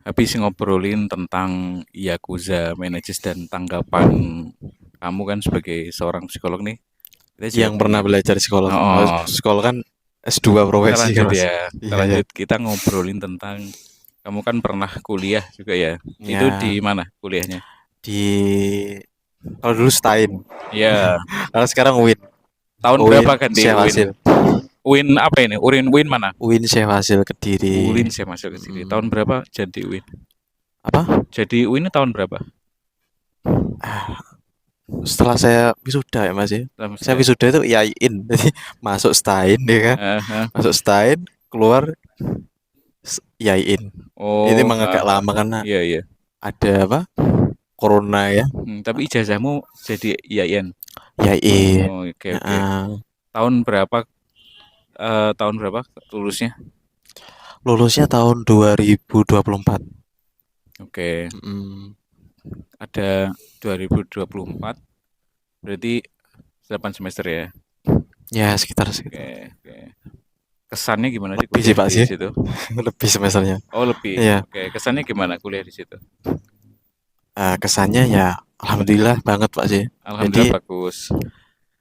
habis ngobrolin tentang Yakuza, Managers dan tanggapan kamu kan sebagai seorang psikolog nih. Kita juga Yang pernah pengen. belajar psikologi. Oh, Oh, psikolog kan S2 kita profesi kan lanjut Mas. ya. Kita Iya ya. lanjut. Kita ngobrolin tentang kamu kan pernah kuliah juga ya. Itu Ya di mana kuliahnya? di kalau dulu Stein, Ya, kalau sekarang Win. tahun berapa Win ganti Syekh Win? Hasil. Win apa ini? Win mana? Win Syekh Hasil Win Kediri. saya masuk ke sini. Tahun Mm, berapa jadi Win? apa? Jadi Win tahun berapa? Ah, setelah saya wisuda ya Mas ya. Tahun Saya sudah. wisuda itu IAIN. Jadi masuk Stein ya kan. Masuk Stein, keluar IAIN. Ini Oh, emang agak lama karena iya iya. ada apa? Corona ya. Tapi ijazahmu jadi IAIN. IAIN. Oh, oke oke. Heeh. Tahun berapa? Tahun berapa lulusnya? Lulusnya tahun 2024. Oke, Mm, ada 2024. Berarti 8 semester ya. ya sekitar Oke, segitu. oke. Kesannya gimana sih Lebih sih kuliah Pak di sih. situ? Lebih semesternya. Oh, lebih. Iya. Oke, kesannya gimana kuliah di situ? Kesannya ya alhamdulillah banget Pak sih. Alhamdulillah Jadi bagus.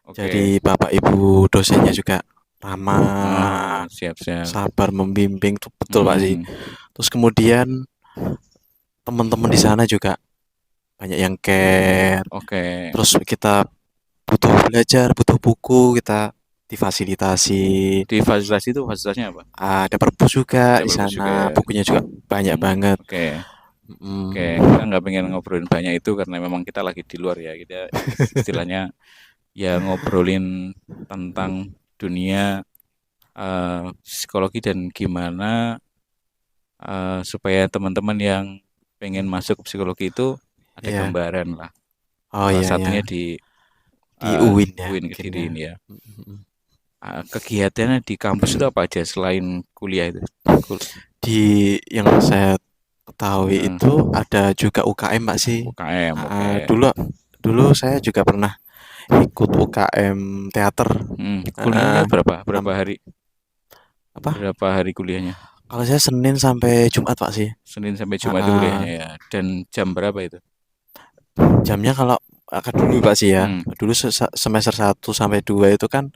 Oke. jadi Bapak Ibu dosennya juga ramah, Siap siap. sabar membimbing tuh betul Pak sih. Hmm, Terus kemudian teman-teman di sana juga banyak yang care. oke. Terus kita butuh belajar, butuh buku, kita difasilitasi. Di fasilitas itu fasilitasnya apa? Ada perpus juga Ada di perpus juga sana, ya. bukunya juga banyak banget. Oke. Oke, kita Mm, nggak pengen ngobrolin banyak itu karena memang kita lagi di luar ya. Kita istilahnya ya ngobrolin tentang dunia psikologi dan gimana supaya teman-teman yang pengen masuk ke psikologi itu ada iya. gambaran lah. Oh Salah iya satunya ya. di Di UIN ya UIN mungkin Kediri ya. ini ya. Mm-mm. Kegiatannya di kampus itu apa aja selain kuliah itu? Di yang saya ketahui Eh, itu ada juga UKM Pak sih. UKM, oke. Dulu dulu saya juga pernah ikut UKM teater. Kuliahnya Ah, berapa? Berapa nam- hari? apa? Berapa hari kuliahnya? Kalau saya Senin sampai Jumat Pak sih. Senin sampai Ah, Jumat itu ah, kuliahnya ya. Dan jam berapa itu? jamnya kalau dulu Pak sih ya. Hmm, Dulu semester 1 sampai 2 itu kan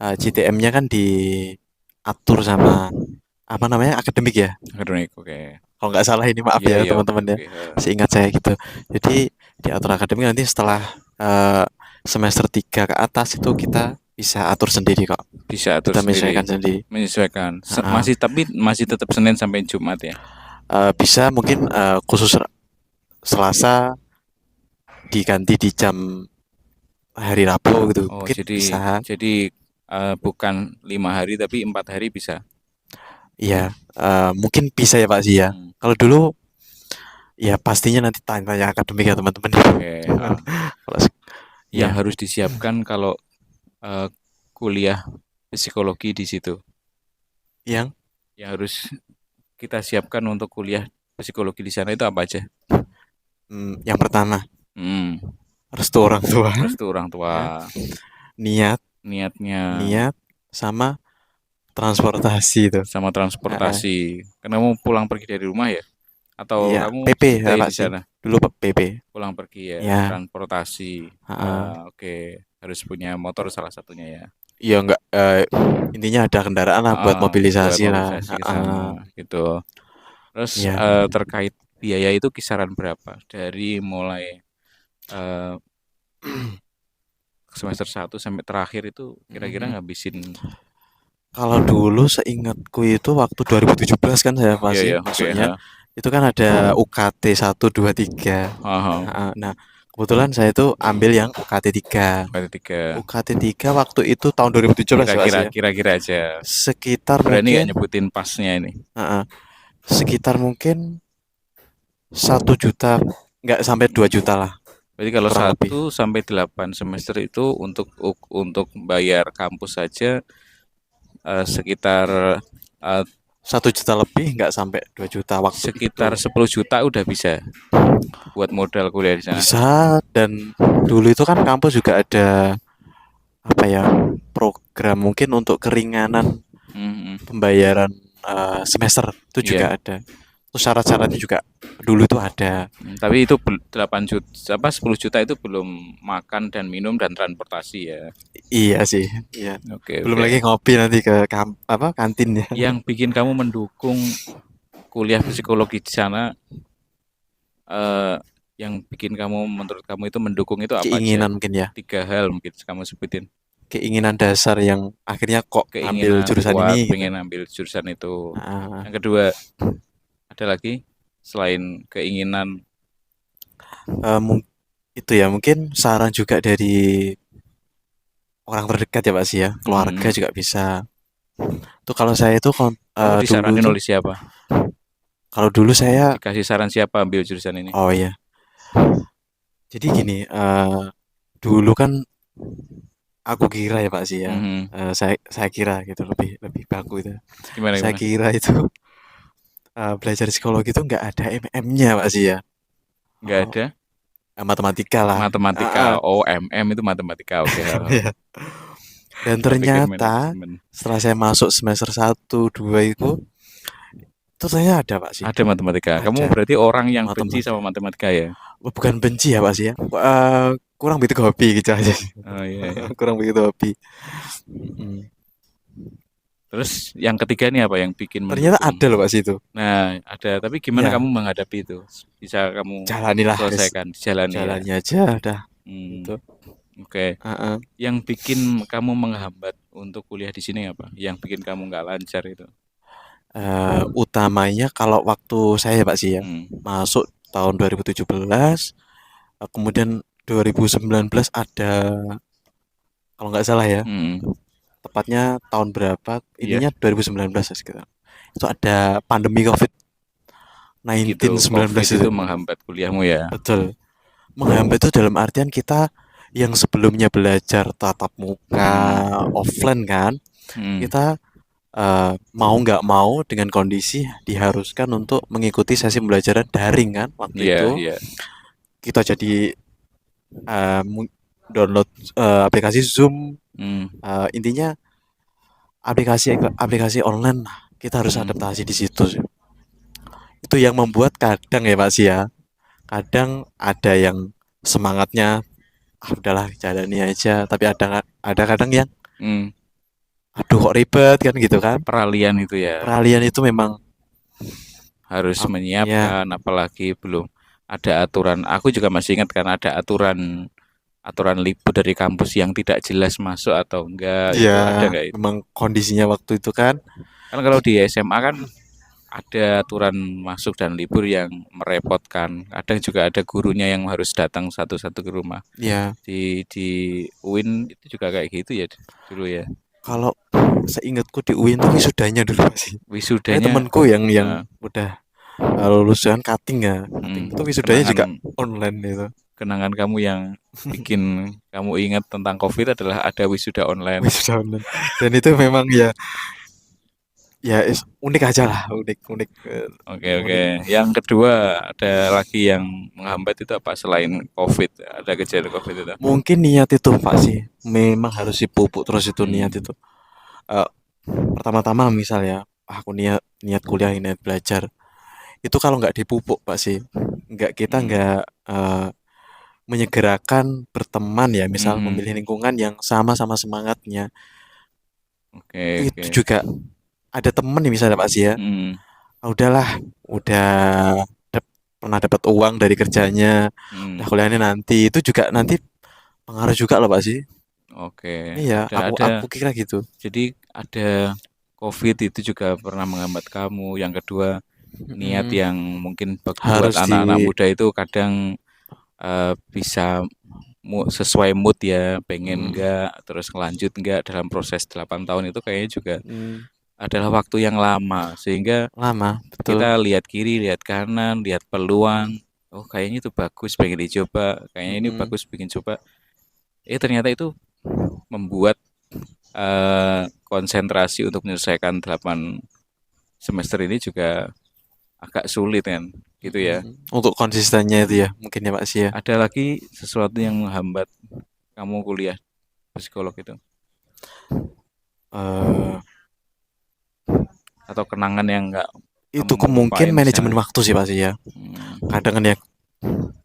JTM-nya kan diatur sama apa namanya akademik ya. akademik, oke. Kalau nggak salah ini maaf Iya, ya iya, oke, teman-teman ya. oke. Seingat saya gitu. Jadi diatur akademik nanti setelah eh, semester 3 ke atas itu kita bisa atur sendiri kok. Bisa atur Kita sendiri, menyesuaikan sendiri. menyesuaikan. Heeh. Masih tapi masih tetap Senin sampai Jumat ya. Bisa mungkin khusus Selasa diganti di jam hari Rabu gitu. Oh, Mungkin bisa. jadi bukan 5 hari tapi 4 hari bisa. Iya, mungkin bisa ya Pak sih ya. Hmm, Kalau dulu ya pastinya nanti tanya-tanya akademik ya teman-teman. oke. Kalau Yang ya, harus disiapkan kalau eh, kuliah psikologi di situ. yang Yang harus kita siapkan untuk kuliah psikologi di sana itu apa aja? yang pertama Hmm, restu orang tua, restu orang tua, ya. Niat, niatnya, niat sama transportasi itu. sama Heeh. transportasi. Karena mau pulang pergi dari rumah ya? Atau Iya, kamu PP ya stay Pak di sih. sana? Dulu Pak PP. Pulang pergi ya, Ya, transportasi. heeh. Oke, harus punya motor salah satunya ya. Iya enggak intinya ada kendaraan lah buat Buat mobilisasi lah. mobilisasi ke sana Heeh. gitu. Terus Iya. terkait biaya itu kisaran berapa? Dari mulai eh, semester 1 sampai terakhir itu kira-kira Mhm. ngabisin. Kalau dulu seingatku itu waktu 2017 kan saya Iya masih ya, oke. masuknya, itu kan ada UKT 1, 2, 3. Heeh. Nah, kebetulan saya itu ambil yang UKT 3. Berarti tiga. UKT 3 waktu itu tahun 2017 ya Pak Kira-kira sih ya. kira-kira aja. Sekitar Berani nggak mungkin nyebutin pasnya ini? heeh, sekitar mungkin 1 juta, nggak sampai 2 juta lah, Berarti kalau kurang lebih. 1 sampai 8 semester itu untuk bayar kampus saja sekitar eh, 1 juta lebih, nggak sampai 2 juta waktu itu. sekitar 10 juta udah bisa buat modal kuliah di sana. Bisa, dan dulu itu kan kampus juga ada apa ya, program mungkin untuk keringanan Hmm, hmm. pembayaran semester itu Iya, juga ada. Terus syarat-syaratnya juga dulu tuh ada. Tapi itu 8 juta apa 10 juta itu belum makan dan minum dan transportasi ya. Iya sih, iya. Oke, Belum oke. lagi ngopi nanti ke apa kantin ya. Yang bikin kamu mendukung kuliah psikologi di sana, eh, yang bikin kamu menurut kamu itu mendukung itu apa aja? Keinginan mungkin ya. Tiga hal mungkin kamu sebutin. Keinginan dasar yang akhirnya kok ngambil Keinginan jurusan kuat ini gitu. pengen ambil jurusan itu. Ah, Yang kedua, ada lagi selain keinginan. mung- itu ya mungkin saran juga dari orang terdekat ya Pak sih ya, keluarga Hmm, juga bisa. Tuh kalau saya itu kamu dulu disaranin tuh, oleh siapa? kalau dulu saya, Dikasih saran siapa ambil jurusan ini? oh ya, jadi gini, dulu kan aku kira ya Pak sih ya, Mhm. saya kira gitu lebih lebih baku itu. Gimana Saya gimana? kira itu belajar psikologi itu nggak ada MM-nya Pak sih ya. Nggak Oh, ada matematika lah. matematika. Ah, Oh, MM itu matematika. Oke. ya. Dan Tak pikir ternyata manajemen. setelah saya masuk semester 1 2 itu saya ada Pak sih. Ada matematika. Kamu Ada berarti orang yang benci sama matematika. matematika ya? Bukan benci ya Pak sih ya. Kurang begitu hobi gitu aja sih. Oh iya, iya. Kurang begitu hobi. Mm. Terus yang ketiga nih apa yang bikin Ternyata mendukung? ada loh Pak sih itu. Nah, ada. Tapi gimana kamu Ya, menghadapi itu? Bisa kamu jalanilah, wes. selesaikan, jalani ya. Jalani aja udah Hmm, itu. oke. Heeh. Yang bikin kamu menghambat untuk kuliah di sini apa? Yang bikin kamu nggak lancar itu? Utamanya kalau waktu saya Pak sih ya Hmm. masuk tahun 2017, kemudian 2019 ada, kalau nggak salah ya, Hmm. tepatnya tahun berapa, Iya, intinya 2019 ya sekitar. Itu ada pandemi gitu. COVID-19 COVID 19 itu itu. menghambat kuliahmu ya. Betul. Menghambat itu dalam artian kita yang sebelumnya belajar tatap muka Hmm. offline kan, Hmm. kita mau nggak mau dengan kondisi diharuskan untuk mengikuti sesi pembelajaran daring kan waktu Iya, itu. iya. Kita jadi eh, download aplikasi Zoom, Hmm. intinya aplikasi aplikasi online lah. Kita harus Hmm. adaptasi di situ sih. Itu yang membuat kadang ya Pak sih ya, kadang ada yang semangatnya udahlah jalani aja, tapi ada kadang yang Hmm. aduh kok ribet kan gitu kan. Peralihan itu ya. Peralihan itu memang Harus ya, menyiapkan, apalagi belum ada aturan. Aku juga masih ingat kan ada aturan aturan libur dari kampus yang tidak jelas masuk atau enggak ya itu ada enggak itu? memang kondisinya waktu itu kan. Kan kalau di SMA kan ada aturan masuk dan libur yang merepotkan. Kadang juga ada gurunya yang harus datang satu-satu ke rumah. Ya, Di UIN itu juga kayak gitu ya dulu ya. kalau seingatku di UIN tuh wisudanya dulu sih. Kayak Wisudanya temanku yang eh, udah lulus kan cutting ya, cutting itu wisudanya kenangan juga online itu. kenangan kamu yang bikin kamu ingat tentang COVID adalah ada wisuda online. Wisuda online. Dan itu memang ya, ya unik aja lah, unik unik Oke, oke. unik. Yang kedua, ada lagi yang menghambat itu apa selain COVID? Ada kejadian COVID itu. Mungkin niat itu Pak sih, memang harus dipupuk terus itu niat Hmm. itu. Eh, Pertama-tama misal ya, aku niat niat kuliah, niat belajar. Itu kalau nggak dipupuk Pak sih, kita Hmm. nggak menyegerakan berteman ya, misal Hmm. memilih lingkungan yang sama-sama semangatnya. Oke, Itu oke. juga ada temen nih misalnya Pak sih ya, Hmm. "Ah, udahlah, udah pernah dapat uang dari kerjanya, Hmm. udah kuliahnya nanti." Itu juga nanti pengaruh juga loh Pak sih. Oke. Iya, Ada. aku kira gitu. Jadi ada COVID itu juga pernah menghambat kamu. Yang kedua, niat Mm-mm. yang mungkin buat Harus anak-anak di muda itu kadang bisa sesuai mood ya, pengen mm, enggak, terus ngelanjut enggak dalam proses 8 tahun itu kayaknya juga mm, adalah waktu yang lama sehingga lama, betul. kita lihat kiri, lihat kanan, lihat peluang. Oh, kayaknya itu bagus, pengen dicoba. Kayaknya ini Mm-mm. bagus, pengen coba. Ternyata itu membuat konsentrasi untuk menyelesaikan 8 semester ini juga agak sulit kan, gitu ya. Mm-mm. Untuk konsistennya itu ya, mungkin ya Pak sih ya. Ada lagi sesuatu yang menghambat kamu kuliah psikolog itu Eh, atau kenangan yang enggak Itu Kamu mau mungkin ngapain di sana? manajemen waktu sih Pak sih ya. Hmm, Kadang kan ya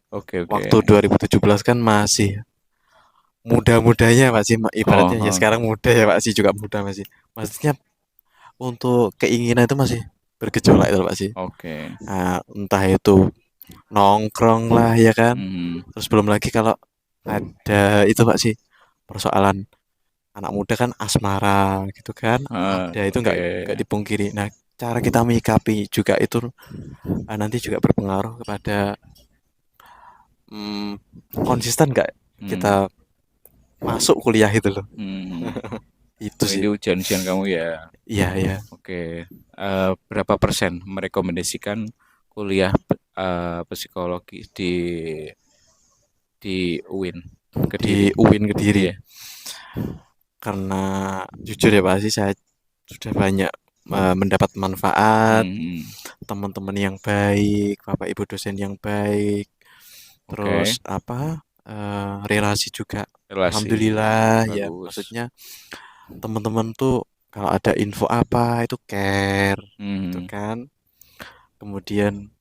oke oke. waktu 2017 kan masih muda-mudanya Pak sih, Oh, ibaratnya ya oh, sekarang muda ya Pak sih, juga muda masih. Maksudnya untuk keinginan itu masih bergejolak itu Pak sih. oke. Nah, entah itu nongkrong lah ya kan. Hmm, Terus belum lagi kalau ada itu Pak sih, persoalan anak muda kan asmara gitu kan. Ada itu oke. nggak dipungkiri. Nah, cara kita menyikapi juga itu nanti juga berpengaruh kepada mm, konsisten nggak Hmm, kita masuk kuliah itu loh. hmm. Itu Oh, sih. ini ujian-ujian kamu ya. Iya, iya. Oke. Berapa persen merekomendasikan kuliah psikologi di UIN Kediri? Di UIN Kediri. Iya. Karena jujur ya Pak sih, saya sudah banyak mendapat manfaat, Hmm, teman-teman yang baik, Bapak Ibu dosen yang baik, oke. terus relasi juga. Relasi Alhamdulillah ya, bagus. maksudnya teman-teman tuh kalau ada info apa itu care gitu Hmm, kan. Kemudian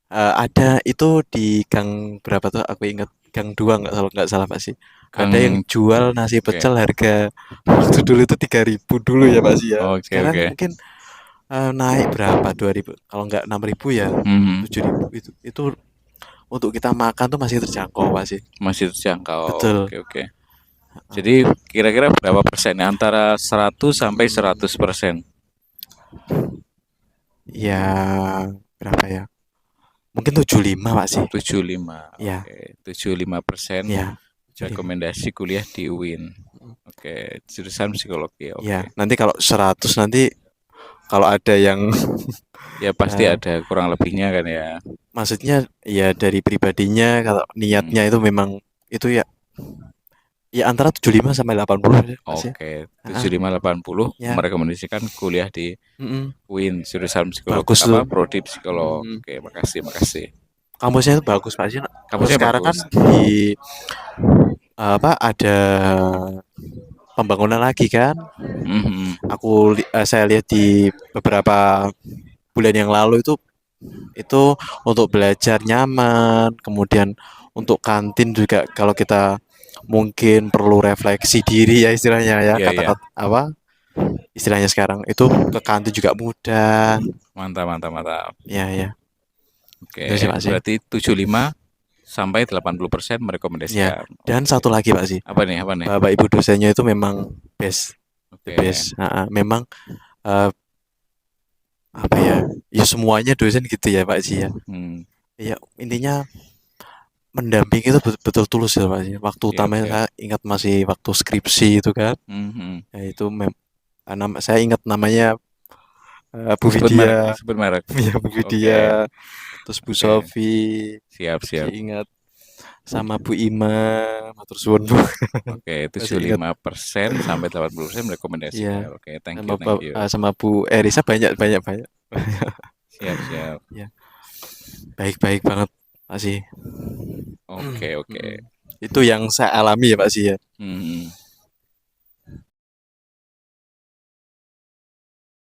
ada itu di gang berapa tuh aku ingat, gang 2 nggak salah Pak sih. Ada yang Kang. jual nasi Oke. pecel harga waktu dulu itu 3.000 dulu ya Pak sih ya. Oke Sekarang oke. mungkin naik berapa, 2.000, kalau nggak 6.000 ya Hmm, 7.000. Itu untuk kita makan tuh masih terjangkau Pak sih. masih terjangkau. Betul. Oke oke. Jadi kira-kira berapa persen? Antara 100 sampai Hmm, 100%. ya berapa ya? Mungkin 75 Pak sih. 75. Ya, Oke. 75% ya, 75. rekomendasi kuliah di UIN. Oke. Jurusan psikologi. Ya, Oke. nanti kalau 100 nanti kalau ada yang Ya pasti eh, ada kurang lebihnya kan ya. maksudnya ya dari pribadinya kalau niatnya Hmm. itu memang itu ya, ya antara 75 sampai 80 ya, Mas ya. Oke. Ah, 7580 ya. merekomendasikan kuliah di Mm-mm. UIN jurusan psikolog Bagus apa tuh. prodi psikolog. Mm. Oke, makasih makasih. Kampusnya itu bagus Pak sih. Terus Kampusnya sekarang kan bagus. di apa ada pembangunan lagi kan. Mhm. Saya lihat di beberapa bulan yang lalu itu untuk belajar nyaman, kemudian untuk kantin juga kalau kita mungkin perlu refleksi diri ya istilahnya ya, Iya iya. kata-kata apa istilahnya sekarang itu, ke kantin juga mudah. Mantap mantap mantap. Ya, ya. Oke, Itu sih Pak sih. berarti 75 sampai 80% Ya, merekomendasikan. dan Oke. satu lagi Pak sih. Apa nih? Apa nih? Bapak Ibu dosennya itu memang best, the Oke. best. Memang eh, apa ya? Ya semuanya dosen gitu ya Pak sih ya. Hmm, Ya intinya mendampingi itu betul tulus ya Pak sih. Waktu siap utamanya siap. saya ingat masih waktu skripsi itu kan. Mhm. Ya itu saya ingat namanya Bu Vidya, Sebut merek. ya Bu Oke. Vidya, terus Bu Oke. Sofi, Siap masih siap. ingat, sama Bu Ima, matur suwun Bu, Oke, tujuh masih puluh ingat. lima persen sampai 80% Iya, merekomendasikan. Oke, thank sama you, thank you. sama Bu Erisa banyak banyak banyak. Siap siap. Ya, baik-baik banget Pak sih. Oke, oke. Mm-mm. Itu yang saya alami ya Pak sih ya. Mhm.